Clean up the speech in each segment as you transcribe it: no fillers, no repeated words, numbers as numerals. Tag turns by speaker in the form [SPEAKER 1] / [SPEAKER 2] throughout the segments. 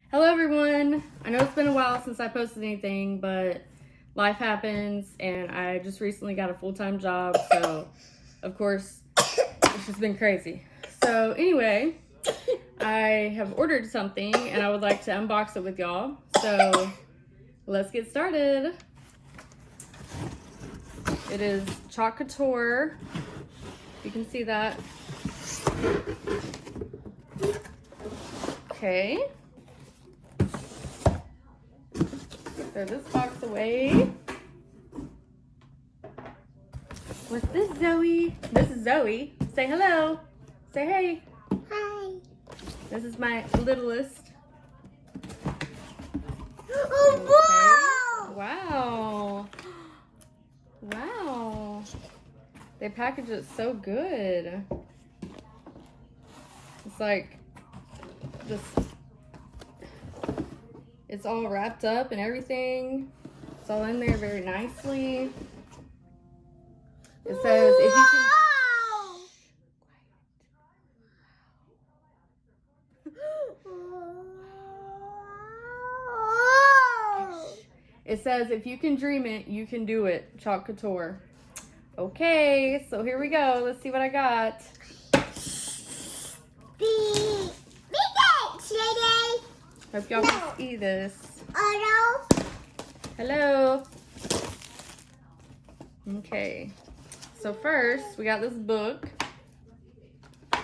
[SPEAKER 1] Hello everyone! I know it's been a while since I posted anything, but life happens and I just recently got a full-time job, so of course it's just been crazy. So anyway, I have ordered something and I would like to unbox it with y'all. So let's get started. It is Couture. You can see that. Okay. Throw this box away. What's this, Zoe? This is Zoe. Say hello. Say hey.
[SPEAKER 2] Hi.
[SPEAKER 1] This is my littlest.
[SPEAKER 2] Oh,
[SPEAKER 1] Okay. Wow. Wow. They package it so good. It's like just, it's all wrapped up and everything. It's all in there very nicely. It says if you can. It says if you can dream it, you can do it. Couture. Okay, so here we go. Let's see what I got. Hope y'all can see this. Hello. Okay. So first, we got this book. Oh,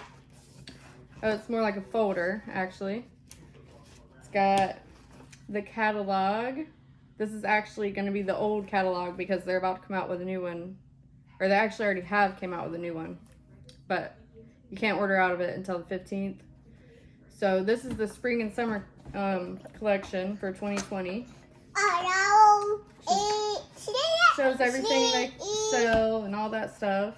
[SPEAKER 1] it's more like a folder, actually. It's got the catalog. This is actually going to be the old catalog because they're about to come out with a new one. Or they actually already have came out with a new one. But you can't order out of it until the 15th. So this is the spring and summer collection for 2020. Shows everything they sell and all that stuff.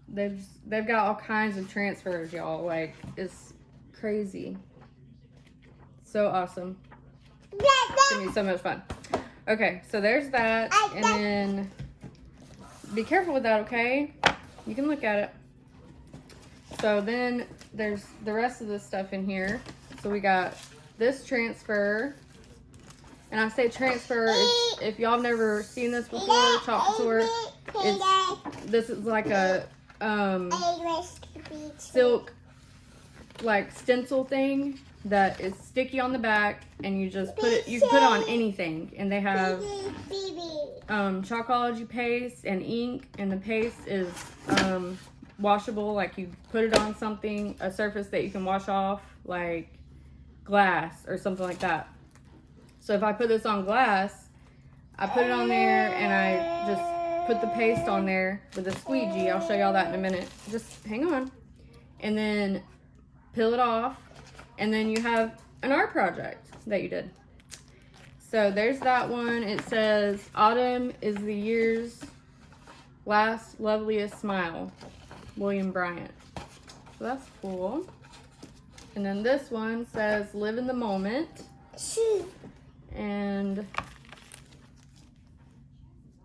[SPEAKER 1] They've got all kinds of transfers, y'all. Like, it's crazy. So awesome. It's gonna be so much fun. Okay, so there's that, and then be careful with that, okay? You can look at it. So then there's the rest of this stuff in here. So we got this transfer, and I say transfer if y'all have never seen this before. Couture. This is like a silk like stencil thing that is sticky on the back, and you just put it. You can put it on anything, and they have Chalkology paste and ink, and the paste is washable. Like you put it on something, a surface that you can wash off, like glass or something like that. So if I put this on glass, I put it on there and I just put the paste on there with a squeegee. I'll show y'all that in a minute. Just hang on. And then peel it off, and then you have an art project that you did. So there's that one. It says autumn is the year's last loveliest smile, William Bryant. So that's cool. And then this one says live in the moment. And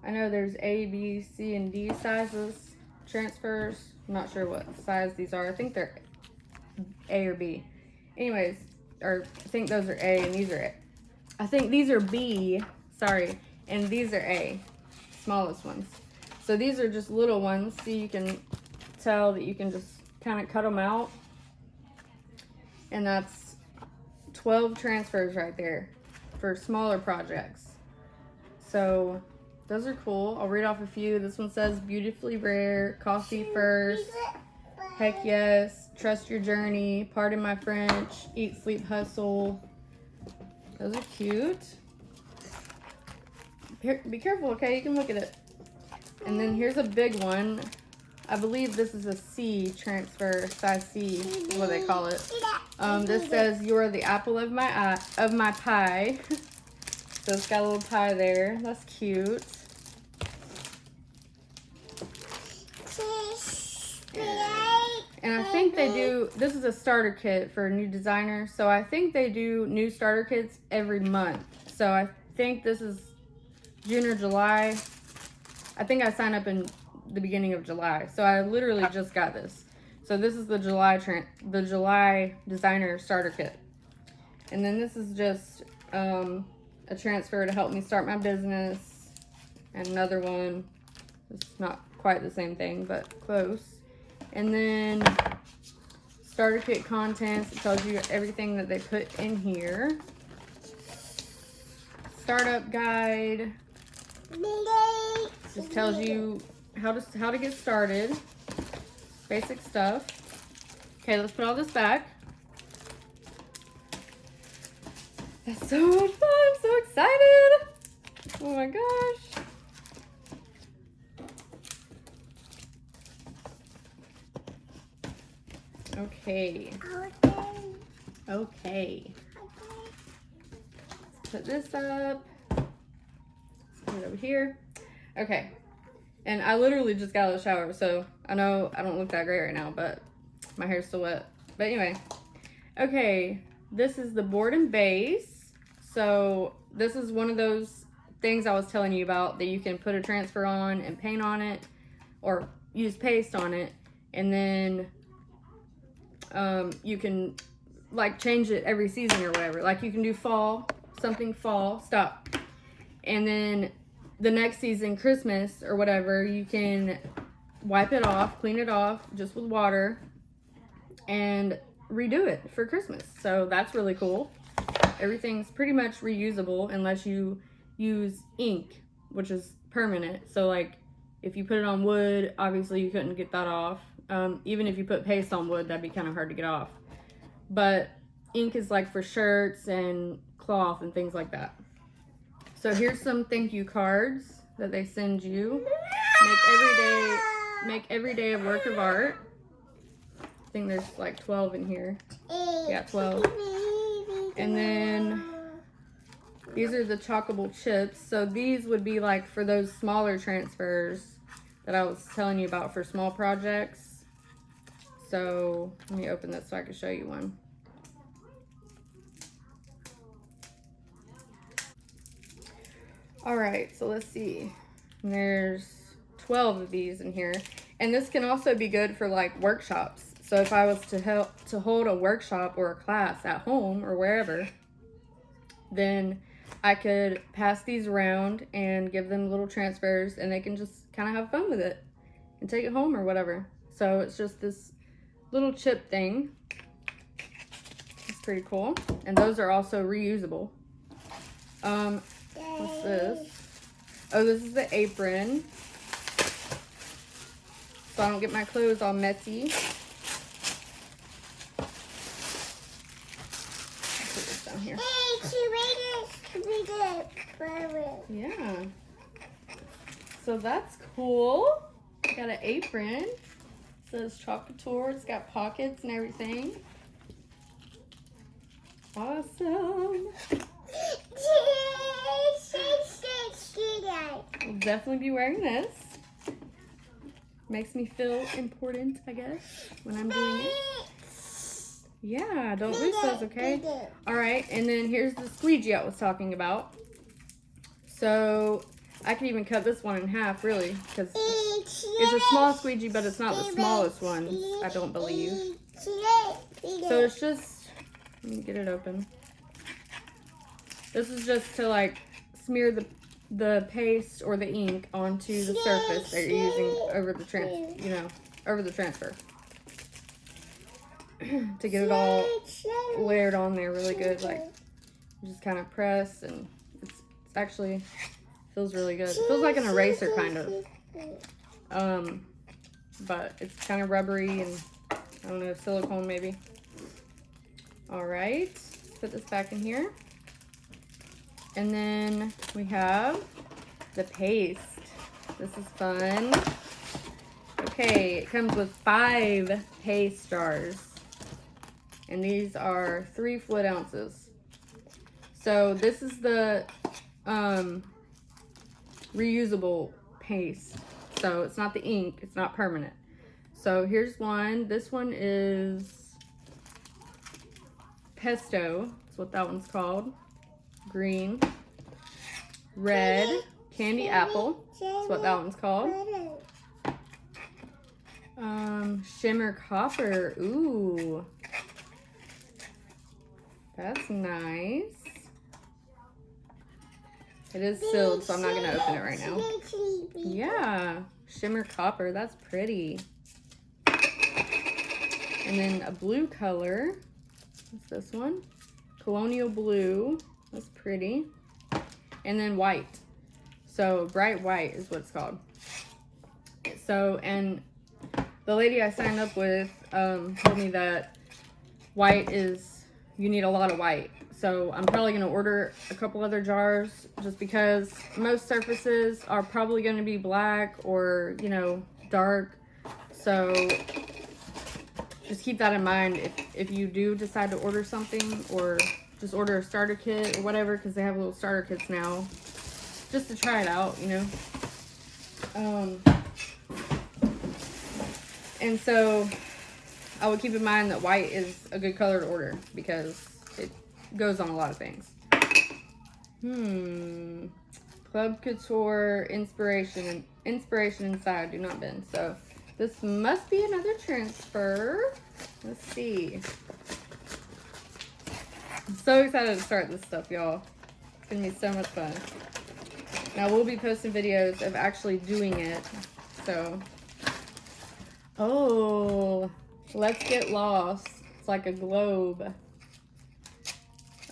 [SPEAKER 1] I know there's A, B, C, and D sizes transfers. I'm not sure what size these are. I think they're A or B. Anyways, or I think those are A and these are A. I think these are B, sorry, and these are A, smallest ones. So these are just little ones, so you can tell that you can just kind of cut them out. And that's 12 transfers right there for smaller projects. So those are cool. I'll read off a few. This one says beautifully rare, coffee first, heck yes, trust your journey, pardon my French, eat, sleep, hustle. Those are cute. Be careful, okay? You can look at it. And then here's a big one. I believe this is a C transfer, size C is what they call it. This says you are the apple of my eye, of my pie. So it's got a little pie there. That's cute. And I think they do, this is a starter kit for new designers. So I think they do new starter kits every month. So I think this is June or July. I think I signed up in the beginning of July. So I literally just got this. So So this is the July designer starter kit. And then this is just a transfer to help me start my business. And another one. It's not quite the same thing, but close. And then starter kit contents. It tells you everything that they put in here. Startup guide. Just tells you how to get started. Basic stuff. Okay, let's put all this back. That's so much fun. I'm so excited. Oh my gosh. Okay. Okay. Put this up. Put it over here. Okay. And I literally just got out of the shower, so I know I don't look that great right now, but my hair's still wet. But anyway. Okay. This is the board and base. So this is one of those things I was telling you about that you can put a transfer on and paint on it or use paste on it. And then you can like change it every season or whatever. Like you can do fall, something fall, stop. And then the next season, Christmas or whatever, you can wipe it off, clean it off just with water and redo it for Christmas. So that's really cool. Everything's pretty much reusable unless you use ink, which is permanent. So like if you put it on wood, obviously you couldn't get that off. Even if you put paste on wood, that'd be kind of hard to get off. But ink is like for shirts and cloth and things like that. So here's some thank you cards that they send you. Make every day a work of art. I think there's like 12 in here. Yeah, 12. And then these are the chockable chips. So these would be like for those smaller transfers that I was telling you about for small projects. So let me open this so I can show you one. All right, so let's see. And there's 12 of these in here. And this can also be good for like workshops. So if I was to hold a workshop or a class at home or wherever, then I could pass these around and give them little transfers and they can just kind of have fun with it and take it home or whatever. So it's just this little chip thing. It's pretty cool. And those are also reusable. What's this? Oh, this is the apron. So I don't get my clothes all messy. Put this down here. Yeah. So that's cool. Got an apron. It says Couture. It's got pockets and everything. Awesome. I'll definitely be wearing this. Makes me feel important, I guess, when I'm doing it. Yeah, don't lose those, okay? All right, and then here's the squeegee I was talking about. So I can even cut this one in half, really, because it's a small squeegee, but it's not the smallest one, I don't believe. So it's just, let me get it open. This is just to like smear the paste or the ink onto the surface that you're using over the over the transfer. To get it all layered on there really good. Like you just kind of press and it's actually feels really good. It feels like an eraser kind of. But it's kind of rubbery and I don't know, silicone maybe. All right, put this back in here. And then we have the paste. This is fun. Okay, it comes with 5 paste jars. And these are 3 fluid ounces. So this is the reusable paste. So it's not the ink, it's not permanent. So here's one. This one is pesto. That's what that one's called. Green, red, candy apple. That's what that one's called. Shimmer copper. Ooh. That's nice. It is sealed, so I'm not gonna open it right now. Yeah. Shimmer copper. That's pretty. And then a blue color. What's this one? Colonial blue. That's pretty. And then white. So bright white is what it's called. So, and the lady I signed up with told me that white is, you need a lot of white. So I'm probably going to order a couple other jars just because most surfaces are probably going to be black or, you know, dark. So just keep that in mind if you do decide to order something, or just order a starter kit or whatever, because they have little starter kits now just to try it out, you know. And so I would keep in mind that white is a good color to order because it goes on a lot of things. Club Couture inspiration inside, do not bend. So this must be another transfer. Let's see. I'm so excited to start this stuff, y'all. It's gonna be so much fun. Now we'll be posting videos of actually doing it. So, oh, let's get lost. It's like a globe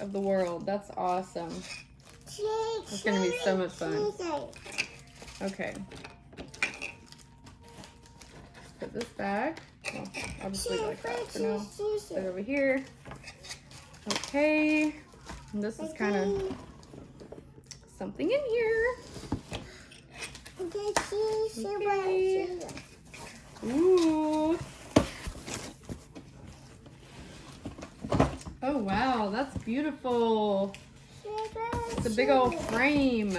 [SPEAKER 1] of the world. That's awesome. It's gonna be so much fun. Okay. Put this back. Well, I'll just leave it like that for now. Put it over here. Okay. And this is kind of something in here. Okay. Ooh. Oh wow, that's beautiful. It's a big old frame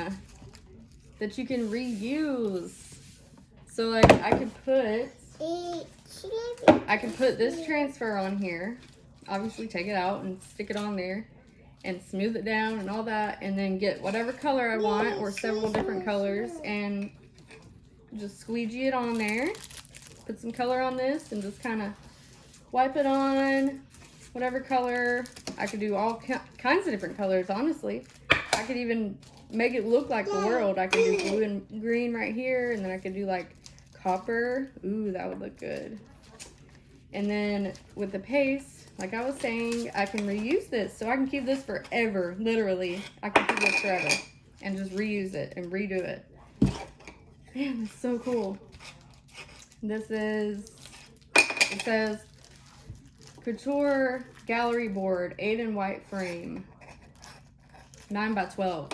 [SPEAKER 1] that you can reuse. So like I could put this transfer on here. Obviously take it out and stick it on there and smooth it down and all that, and then get whatever color I want or several different colors and just squeegee it on there. Put some color on this and just kind of wipe it on whatever color. I could do all kinds of different colors, honestly. I could even make it look like the world. I could do blue and green right here, and then I could do like copper. Ooh, that would look good. And then with the paste, like I was saying, I can reuse this. So I can keep this forever, literally. I can keep this forever and just reuse it and redo it. Man, that's so cool. This is, it says Couture Gallery Board, 8 in white frame, 9 by 12.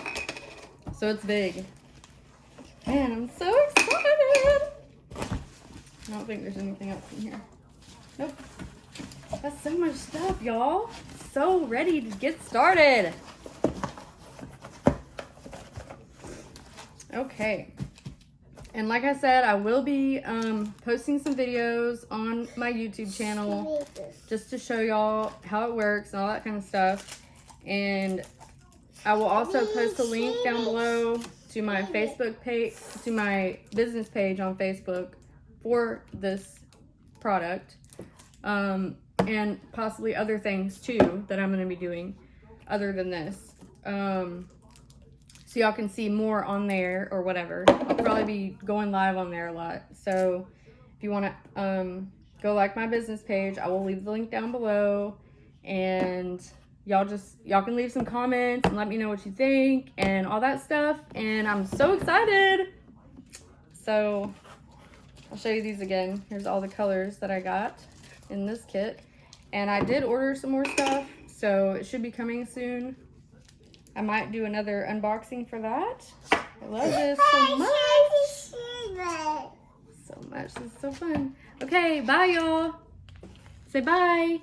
[SPEAKER 1] So it's big. Man, I'm so excited. I don't think there's anything else in here. Nope. That's so much stuff, y'all. So ready to get started. Okay. And like I said, I will be posting some videos on my YouTube channel just to show y'all how it works and all that kind of stuff. And I will also post a link down below to my Facebook page, to my business page on Facebook for this product. And possibly other things too that I'm going to be doing other than this. So y'all can see more on there or whatever. I'll probably be going live on there a lot. So if you want to go like my business page, I will leave the link down below. And y'all can leave some comments and let me know what you think and all that stuff. And I'm so excited. So I'll show you these again. Here's all the colors that I got in this kit. And I did order some more stuff, so it should be coming soon. I might do another unboxing for that. I love this so much. So much. This is so fun. Okay, bye y'all. Say bye.